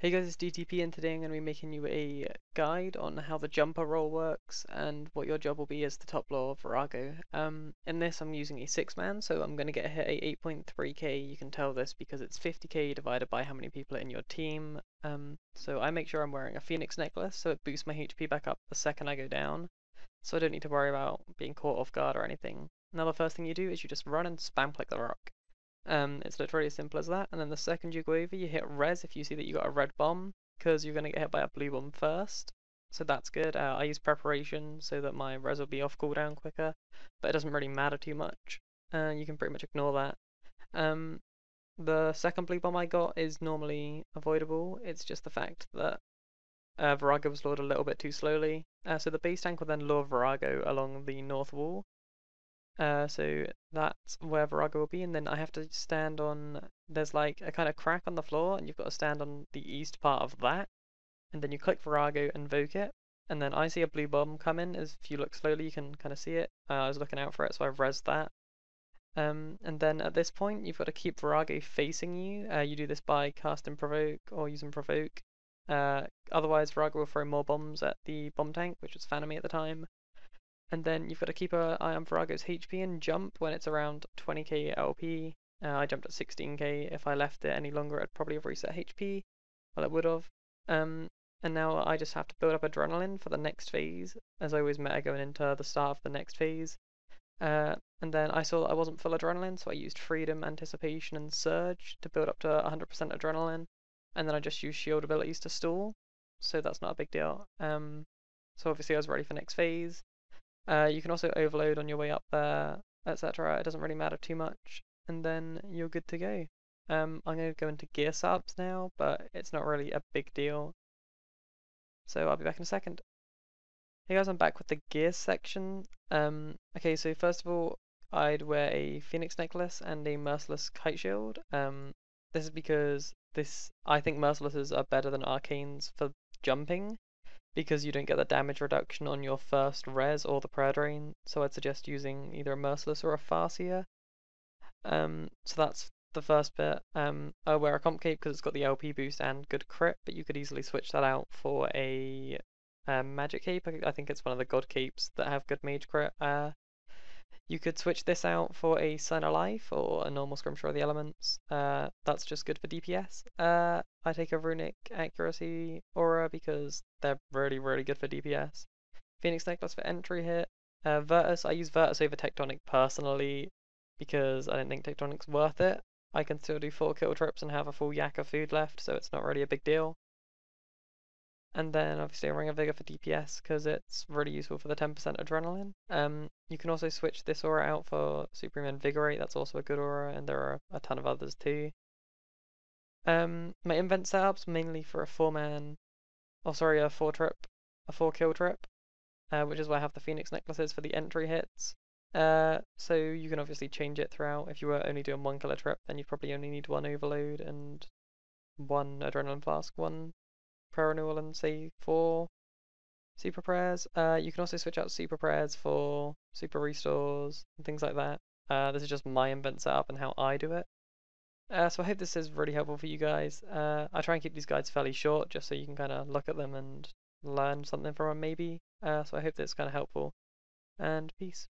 Hey guys, it's DTP and today I'm going to be making you a guide on how the jumper roll works and what your job will be as the top law of Vorago. In this I'm using a 6-man, so I'm going to get hit a 8.3k. You can tell this because it's 50k divided by how many people are in your team. So I make sure I'm wearing a Phoenix necklace so it boosts my HP back up the second I go down. So I don't need to worry about being caught off guard or anything. Now the first thing you do is you just run and spam click the rock. It's literally as simple as that, and then the second you go over you hit res if you see that you got a red bomb, because you're going to get hit by a blue bomb first, so that's good. I use preparation so that my res will be off cooldown quicker, but it doesn't really matter too much, you can pretty much ignore that. The second blue bomb I got is normally avoidable, it's just the fact that Vorago was lured a little bit too slowly, so the base tank will then lure Vorago along the north wall. So that's where Vorago will be, and then I have to stand on, there's like a kind of crack on the floor, and you've got to stand on the east part of that, and then you click Vorago and invoke it, and then I see a blue bomb come in. As if you look slowly you can kind of see it. I was looking out for it, so I've rezzed that. And then at this point you've got to keep Vorago facing you. You do this by casting Provoke or using Provoke. Otherwise Vorago will throw more bombs at the bomb tank, which was Fanemy at the time. And then you've got to keep an eye on Vorago's HP and jump when it's around 20k LP. I jumped at 16k. If I left it any longer, I'd probably have reset HP. Well, it would have. And now I just have to build up adrenaline for the next phase, as I always meta going into the start of the next phase. And then I saw that I wasn't full adrenaline, so I used Freedom, Anticipation, and Surge to build up to 100% adrenaline. And then I just used shield abilities to stall, so that's not a big deal. So obviously I was ready for next phase. You can also overload on your way up there, etc. It doesn't really matter too much, and then you're good to go. I'm going to go into gear subs now, but it's not really a big deal. So I'll be back in a second. Hey guys, I'm back with the gear section. Okay, so first of all, I'd wear a Phoenix necklace and a Merciless kite shield. This is because I think Mercilesses are better than Arcanes for jumping, because you don't get the damage reduction on your first res or the prayer drain, so I'd suggest using either a Merciless or a Farseer. So that's the first bit. I wear a comp cape because it's got the LP boost and good crit, but you could easily switch that out for a magic cape. I think it's one of the god capes that have good mage crit. You could switch this out for a Sign of Life or a normal Scrimshaw of the Elements. That's just good for DPS. I take a Runic Accuracy Aura because they're really, really good for DPS. Phoenix Necklace for entry hit. Virtus, I use Virtus over Tectonic personally because I don't think Tectonic's worth it. I can still do 4 kill trips and have a full yak of food left, so it's not really a big deal. And then obviously a Ring of Vigor for DPS because it's really useful for the 10% adrenaline. You can also switch this aura out for Supreme Invigorate, that's also a good aura, and there are a ton of others too. My invent setups mainly for a 4-man, a 4 kill trip, which is why I have the Phoenix necklaces for the entry hits. So you can obviously change it throughout. If you were only doing 1 killer trip, then you probably only need 1 overload and 1 adrenaline flask, 1 prayer renewal, and say 4 super prayers. You can also switch out super prayers for super restores and things like that. This is just my invent setup and how I do it. So I hope this is really helpful for you guys. I try and keep these guides fairly short just so you can kind of look at them and learn something from them maybe. So I hope that's kind of helpful, and peace.